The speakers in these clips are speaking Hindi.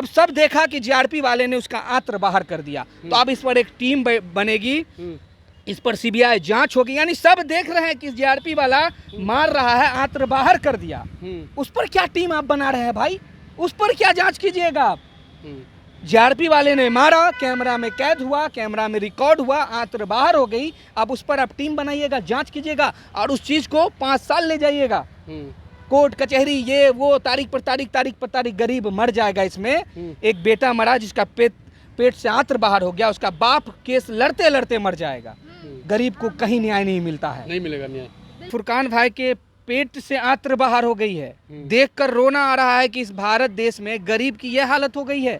अब सब देखा कि जीआरपी वाले ने उसका आंत्र बाहर कर दिया, तो अब इस पर एक टीम बनेगी, इस पर सीबीआई जांच होगी। यानी सब देख रहे हैं कि जीआरपी वाला मार रहा है, आंत्र बाहर कर दिया, उस पर क्या टीम आप बना रहे हैं भाई? उस पर क्या जांच कीजिएगा आप? जीआरपी वाले ने मारा, कैमरा में कैद हुआ, कैमरा में रिकॉर्ड हुआ, आंत्र बाहर हो गई, अब उस पर आप टीम बनाइएगा, जांच कीजिएगा और उस चीज को 5 साल ले जाइएगा। कोर्ट कचहरी ये वो, तारीख पर तारीख, गरीब मर जाएगा। इसमें एक बेटा मरा जिसका पेट से आंत्र बाहर हो गया, उसका बाप केस लड़ते लड़ते मर जाएगा। गरीब को कहीं न्याय नहीं मिलता है, नहीं मिलेगा न्याय। फुरकान भाई के पेट से आंत्र बाहर हो गई है, देखकर रोना आ रहा है कि इस भारत देश में गरीब की यह हालत हो गई है।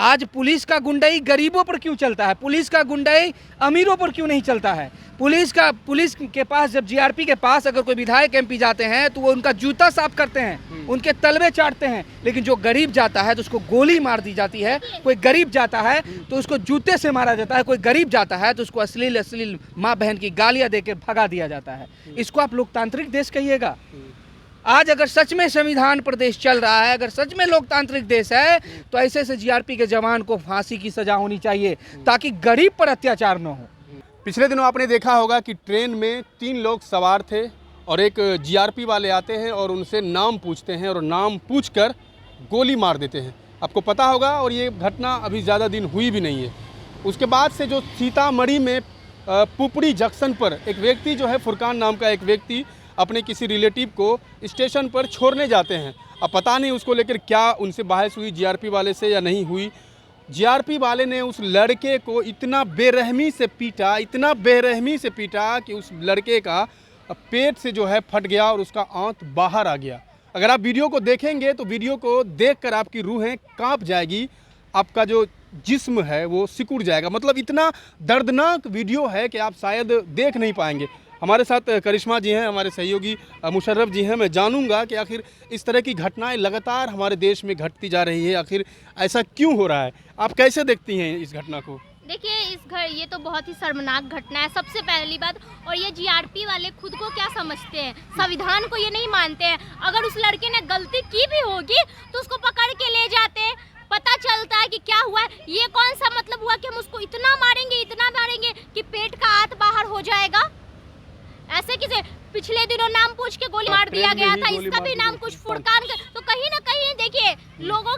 आज पुलिस का गुंडाई गरीबों पर क्यों चलता है? पुलिस का गुंडाई अमीरों पर क्यों नहीं चलता है? पुलिस के पास जब जीआरपी के पास अगर कोई विधायक एमपी जाते हैं तो वो उनका जूता साफ करते हैं, उनके तलवे चाटते हैं, लेकिन जो गरीब जाता है तो उसको गोली मार दी जाती है। कोई गरीब जाता है तो उसको जूते से मारा जाता है, कोई गरीब जाता है तो उसको अश्लील माँ बहन की गालियां देकर भगा दिया जाता है। इसको आप लोकतांत्रिक देश कहिएगा? आज अगर सच में संविधान पर देश चल रहा है, अगर सच में लोकतांत्रिक देश है, तो ऐसे जीआरपी के जवान को फांसी की सजा होनी चाहिए ताकि गरीब पर अत्याचार न हो। पिछले दिनों आपने देखा होगा कि ट्रेन में 3 लोग सवार थे और एक जीआरपी वाले आते हैं और उनसे नाम पूछते हैं और नाम पूछकर गोली मार देते हैं। आपको पता होगा, और ये घटना अभी ज़्यादा दिन हुई भी नहीं है। उसके बाद से जो सीतामढ़ी में पुपड़ी जंक्शन पर एक व्यक्ति जो है, फुरकान नाम का एक व्यक्ति अपने किसी रिलेटिव को स्टेशन पर छोड़ने जाते हैं। अब पता नहीं उसको लेकर क्या उनसे बहस हुई जीआरपी वाले से या नहीं हुई। जीआरपी वाले ने उस लड़के को इतना बेरहमी से पीटा कि उस लड़के का पेट से जो है फट गया और उसका आंत बाहर आ गया। अगर आप वीडियो को देखेंगे तो वीडियो को देखकर आपकी रूहें कांप जाएगी, आपका जो जिस्म है वो सिकुड़ जाएगा। मतलब इतना दर्दनाक वीडियो है कि आप शायद देख नहीं पाएंगे। हमारे साथ करिश्मा जी हैं, हमारे सहयोगी मुशर्रफ जी हैं। मैं जानूंगा कि आखिर इस तरह की घटनाएं लगातार हमारे देश में घटती जा रही है, आखिर ऐसा क्यों हो रहा है? आप कैसे देखती हैं इस घटना को? देखिए, ये तो बहुत ही शर्मनाक घटना है, सबसे पहली बात। और ये जीआरपी वाले खुद को क्या समझते हैं? संविधान को ये नहीं मानते हैं। अगर उस लड़के ने गलती की भी होगी तो उसको पकड़ के ले जाते हैं, पता चलता है कि क्या हुआ है। ये कौन सा मतलब हुआ कि हम उसको इतना मारेंगे कि पेट का आंत बाहर हो जाएगा? ऐसे किसे पिछले दिनों नाम पूछ के गोली मार दिया गया था, इसका भी नाम कुछ फुरकान का। तो कहीं ना कहीं देखिए, लोगों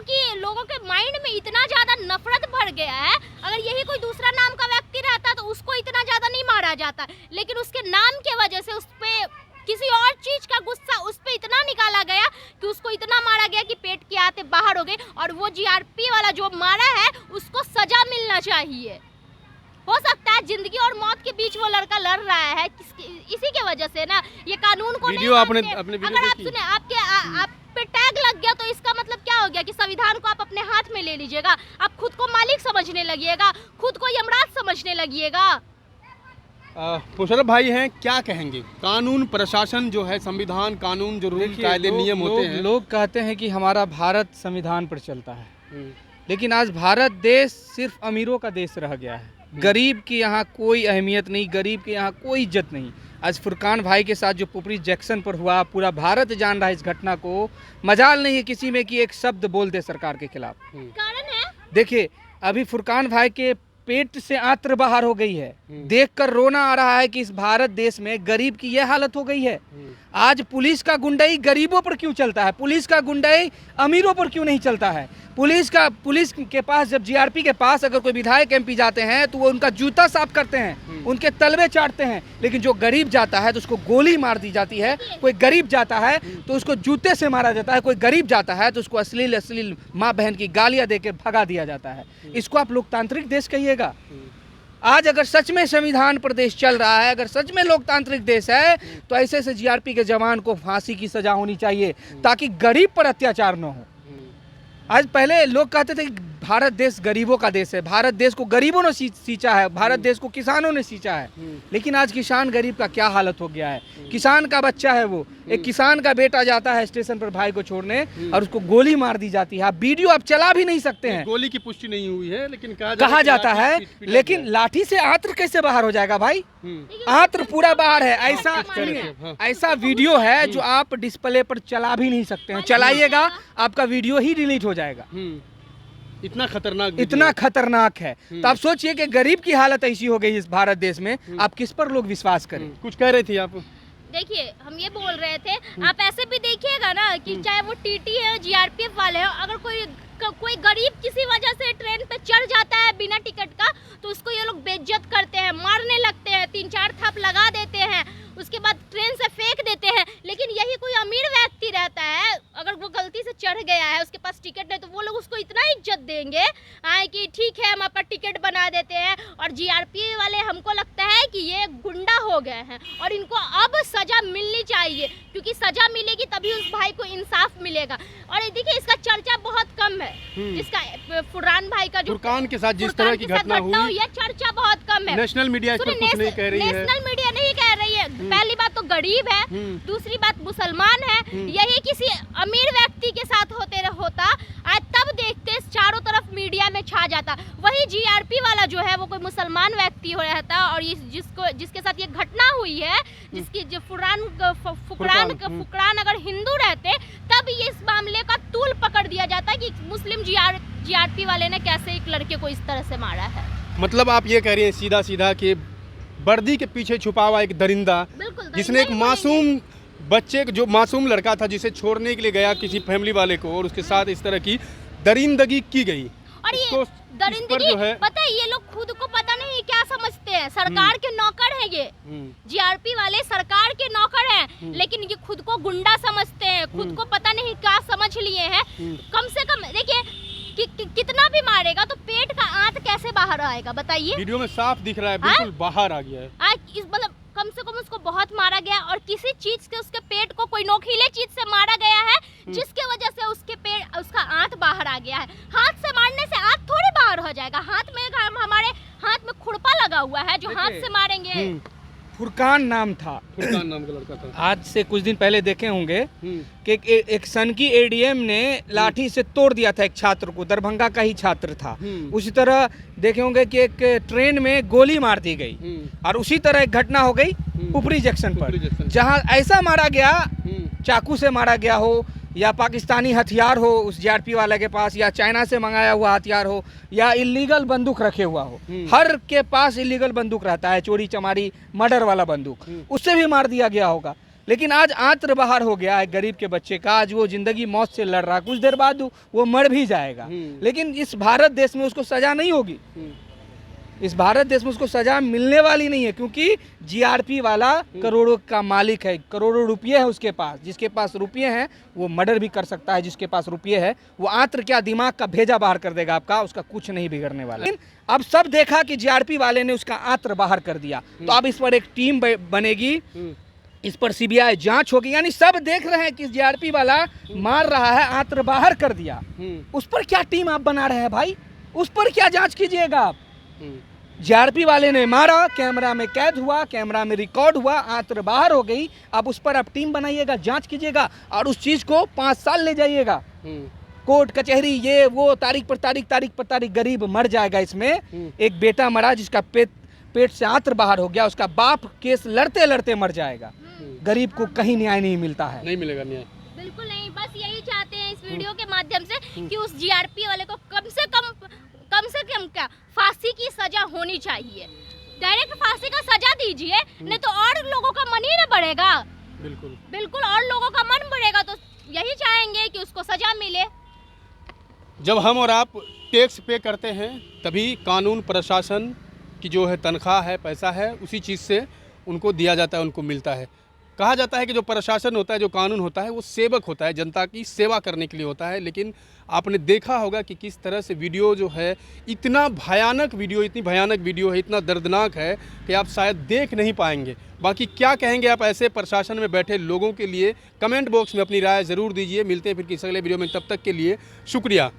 के माइंड में इतना ज्यादा नफरत भर गया है। अगर यही कोई दूसरा नाम का व्यक्ति रहता तो उसको इतना ज्यादा नहीं मारा जाता, लेकिन उसके नाम के वजह से उस पे किसी और चीज का गुस्सा उस पे इतना निकाला गया कि उसको इतना मारा गया कि पेट की आंतें बाहर हो गई। और वो जीआरपी वाला जो मारा है उसको सजा मिलना चाहिए। हो सकता है जिंदगी और मौत के बीच वो लड़का लड़ रहा है, इसी के वजह से ना ये कानून को नहीं मानते। अगर आप सुने आप पे टैग लग गया तो इसका मतलब क्या हो गया कि संविधान को आप अपने हाथ में ले लीजिएगा, आप खुद को मालिक समझने लगिएगा, खुद को यमराज समझने लगिएगा। मुशर्रफ भाई हैं, क्या कहेंगे? कानून प्रशासन जो है, संविधान कानून जो रूल कायदे नियम होते हैं, लोग कहते हैं कि हमारा भारत संविधान पर चलता है, लेकिन आज भारत देश सिर्फ अमीरों का देश रह गया है। गरीब की यहाँ कोई अहमियत नहीं, गरीब की यहाँ कोई इज्जत नहीं। आज फुरकान भाई के साथ जो पुपरी जंक्शन पर हुआ, पूरा भारत जान रहा है इस घटना को। मजाल नहीं है किसी में कि एक शब्द बोल दे सरकार के खिलाफ। कारण है, देखिए, अभी फुरकान भाई के पेट से आंत्र बाहर हो गई है, देखकर रोना आ रहा है कि इस भारत देश में गरीब की यह हालत हो गई है। आज पुलिस का गुंडाई गरीबों पर क्यों चलता है? पुलिस का गुंडाई अमीरों पर क्यों नहीं चलता है? पुलिस के पास जब जीआरपी के पास अगर कोई विधायक एमपी जाते हैं तो वो उनका जूता साफ करते हैं, उनके तलवे चाटते हैं, लेकिन जो गरीब जाता है तो उसको गोली मार दी जाती है। कोई गरीब जाता है तो उसको जूते से मारा जाता है, कोई गरीब जाता है तो उसको अश्लील माँ बहन की गालियां देकर भगा दिया जाता है। इसको आप लोकतांत्रिक देश कहिएगा? आज अगर सच में संविधान पर देश चल रहा है, अगर सच में लोकतांत्रिक देश है, तो ऐसे जीआरपी के जवान को फांसी की सजा होनी चाहिए ताकि गरीब पर अत्याचार न हो। आज पहले लोग कहते थे कि भारत देश गरीबों का देश है, भारत देश को गरीबों ने सींचा है, भारत देश को किसानों ने सींचा है, लेकिन आज किसान गरीब का क्या हालत हो गया है। किसान का बच्चा है वो, एक किसान का बेटा जाता है स्टेशन पर भाई को छोड़ने और उसको गोली मार दी जाती है। आप वीडियो आप चला भी नहीं सकते हैं, गोली की पुष्टि नहीं हुई है, लेकिन कहा जाता है, लेकिन लाठी से आंत्र कैसे बाहर हो जाएगा भाई? आंत्र पूरा बाहर है। ऐसा वीडियो है जो आप डिस्प्ले पर चला भी नहीं सकते हैं, चलाइएगा आपका वीडियो ही डिलीट हो जाएगा। इतना खतरनाक इतना खतरनाक है। तो आप सोचिए कि गरीब की हालत ऐसी हो गई इस भारत देश में, आप किस पर लोग विश्वास करें। कुछ कह रही थी आप? देखिए हम ये बोल रहे थे, आप ऐसे भी देखिएगा ना कि चाहे वो टीटी है, जीआरपीएफ वाले हैं, अगर कोई गरीब किसी वजह से ट्रेन पे चढ़ जाता है बिना टिकट का, तो उसको ये लोग बेइज्जत करते हैं, मारने लगते हैं, 3-4 थप लगा देते हैं, उसके बाद ट्रेन से फेंक देते हैं। लेकिन यही कोई अमीर व्यक्ति रहता है, अगर वो गलती से चढ़ गया है, उसके पास टिकट नहीं, तो वो लोग उसको इतना इज्जत देंगे कि ठीक है हम आपका टिकट बना देते हैं। और जीआरपी वाले हमको लगता है कि ये गुंडा हो गए हैं और इनको अब सजा मिलनी चाहिए, क्योंकि सजा मिलेगी तभी उस भाई को इंसाफ मिलेगा। और देखिए इसका चर्चा बहुत कम है, जिसका फुरकान भाई का जो फुरकान के साथ जिस तरह की घटना हुई, ये चर्चा बहुत कम है। नेशनल मीडिया इस पर कुछ नहीं कह रही है। नेशनल मीडिया नहीं कह रही है। पहली बात तो गरीब है, दूसरी बात मुसलमान है। यही किसी अमीर व्यक्ति के साथ होता आज तब देखते चारों तरफ मीडिया में छा जाता। वही जीआरपी वाला जो है वो कोई मुसलमान व्यक्ति हो रहता और जिसके साथ ये घटना हुई है, जिसकी जो फुकरान अगर हिंदू रहते तब ये इस मामले का तूल पकड़ दिया जाता कि मुस्लिम जीआरपी वाले ने कैसे एक लड़के को इस तरह से मारा है। मतलब आप ये कह रही हैं सीधा सीधा कि वर्दी के पीछे छुपा हुआ एक दरिंदा, जिसने एक मासूम बच्चे, जो मासूम लड़का था जिसे छोड़ने के लिए गया किसी फैमिली वाले को, और उसके साथ इस तरह की दरिंदगी की गई। और ये दरिंदगी जो है, पता है ये लोग खुद को पता नहीं क्या समझते हैं, सरकार के नौकर हैं ये जीआरपी वाले, सरकार के नौकर हैं, लेकिन ये खुद को गुंडा समझते हैं, खुद को पता नहीं क्या समझ लिए हैं। कम से कम देखिए कितना भी मारेगा तो पेट का आंत कैसे बाहर आएगा बताइए। वीडियो में साफ दिख रहा है, बिल्कुल बाहर आ गया है। आज इस मतलब कम से कम उसको बहुत मारा गया और किसी चीज से उसके पेट को कोई नोकीले चीज से मारा गया है, जिसके वजह से उसका आंत बाहर आ गया है। हाथ से मारने से आंत थोड़ी बाहर हो जाएगा। हाथ में हमारे हाथ में खुरपा लगा हुआ है, जो हाथ से मारेंगे। फुरकान नाम था, फुरकान नाम का लड़का था। आज से कुछ दिन पहले देखे होंगे कि एक सनकी एडीएम ने लाठी से तोड़ दिया था एक छात्र को, दरभंगा का ही छात्र था। उसी तरह देखे होंगे कि एक ट्रेन में गोली मार दी गई, और उसी तरह एक घटना हो गई पुपरी जंक्शन पर, जहां ऐसा मारा गया, चाकू से मारा गया हो, या पाकिस्तानी हथियार हो उस जीआरपी वाले के पास, या चाइना से मंगाया हुआ हथियार हो, या इलीगल बंदूक रखे हुआ हो। हर के पास इलीगल बंदूक रहता है, चोरी चमारी मर्डर वाला बंदूक, उससे भी मार दिया गया होगा। लेकिन आज आंत्र बाहर हो गया है गरीब के बच्चे का, आज वो जिंदगी मौत से लड़ रहा है, कुछ देर बाद वो मर भी जाएगा। लेकिन इस भारत देश में उसको सजा नहीं होगी, इस भारत देश में उसको सजा मिलने वाली नहीं है, क्योंकि जीआरपी वाला करोड़ों का मालिक है, करोड़ों रुपये है उसके पास। जिसके पास रुपये हैं वो मर्डर भी कर सकता है, जिसके पास रुपये है वो आंत्र क्या दिमाग का भेजा बाहर कर देगा आपका, उसका कुछ नहीं बिगड़ने वाला। लेकिन अब सब देखा कि जीआरपी वाले ने उसका आंत्र बाहर कर दिया, तो अब इस पर एक टीम बनेगी, इस पर सीबीआई जांच होगी। यानी सब देख रहे हैं कि जीआरपी वाला मार रहा है, आंत्र बाहर कर दिया, उस पर क्या टीम आप बना रहे हैं भाई, उस पर क्या जांच कीजिएगा आप। जीआरपी वाले ने मारा, कैमरा में कैद हुआ, कैमरा में रिकॉर्ड हुआ, आंत्र बाहर हो गई, अब उस पर आप टीम बनाइएगा, जांच कीजिएगा, और उस चीज को 5 साल ले जाइएगा, कोर्ट कचहरी ये वो, तारीख पर तारीख, गरीब मर जाएगा। इसमें एक बेटा मरा जिसका पेट से आंत्र बाहर हो गया, उसका बाप केस लड़ते लड़ते मर जाएगा। गरीब को कहीं न्याय नहीं मिलता है, नहीं मिलेगा न्याय, बिल्कुल नहीं। बस यही चाहते हैं इस वीडियो के माध्यम से कि उस जीआरपी वाले को कम से कम क्या फांसी की सजा होनी चाहिए। डायरेक्ट फांसी का सजा दीजिए, नहीं तो और लोगों का मन ही ना बढ़ेगा। बिल्कुल और लोगों का मन बढ़ेगा, तो यही चाहेंगे कि उसको सजा मिले। जब हम और आप टैक्स पे करते हैं तभी कानून प्रशासन की जो है तनख्वाह है, पैसा है, उसी चीज़ से उनको दिया जाता है, उनको मिलता है। कहा जाता है कि जो प्रशासन होता है, जो कानून होता है, वो सेवक होता है, जनता की सेवा करने के लिए होता है। लेकिन आपने देखा होगा कि किस तरह से वीडियो जो है, इतना भयानक वीडियो, इतनी भयानक वीडियो है, इतना दर्दनाक है कि आप शायद देख नहीं पाएंगे। बाकी क्या कहेंगे आप ऐसे प्रशासन में बैठे लोगों के लिए, कमेंट बॉक्स में अपनी राय ज़रूर दीजिए। मिलते हैं फिर किसी अगले वीडियो में, तब तक के लिए शुक्रिया।